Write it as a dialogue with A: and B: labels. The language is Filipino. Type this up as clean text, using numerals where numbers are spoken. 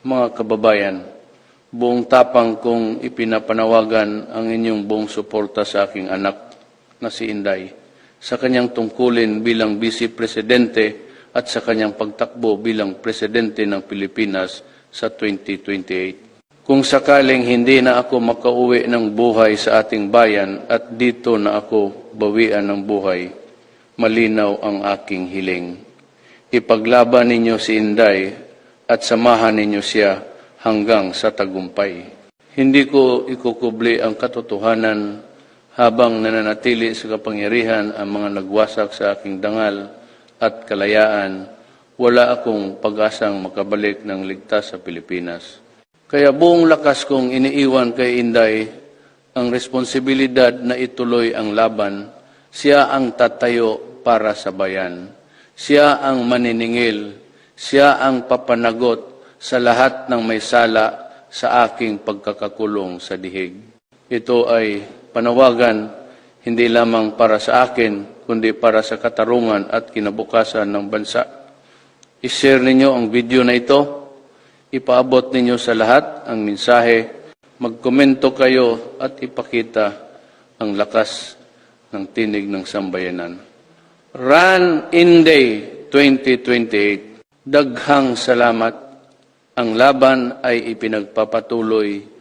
A: Mga kababayan, buong tapang kong ipinapanawagan ang inyong buong suporta sa aking anak na si Inday sa kanyang tungkulin bilang Vice Presidente at sa kanyang pagtakbo bilang Presidente ng Pilipinas sa 2028. Kung sakaling hindi na ako makauwi ng buhay sa ating bayan at dito na ako bawian ng buhay, malinaw ang aking hiling. Ipaglaban ninyo si Inday at samahan ninyo siya hanggang sa tagumpay. Hindi ko ikukubli ang katotohanan habang nananatili sa kapangyarihan ang mga nagwasak sa aking dangal at kalayaan, wala akong pag-asang makabalik ng ligtas sa Pilipinas. Kaya buong lakas kong iniiwan kay Inday ang responsibilidad na ituloy ang laban. Siya ang tatayo para sa bayan. Siya ang maniningil. Siya ang papanagot sa lahat ng may sala sa aking pagkakakulong sa dihig. Ito ay panawagan hindi lamang para sa akin, kundi para sa katarungan at kinabukasan ng bansa. I-share ninyo ang video na ito. Ipaabot ninyo sa lahat ang mensahe. Magkomento kayo at ipakita ang lakas ng tinig ng sambayanan. Run Inday 2028. Daghang salamat. Ang laban ay ipinagpapatuloy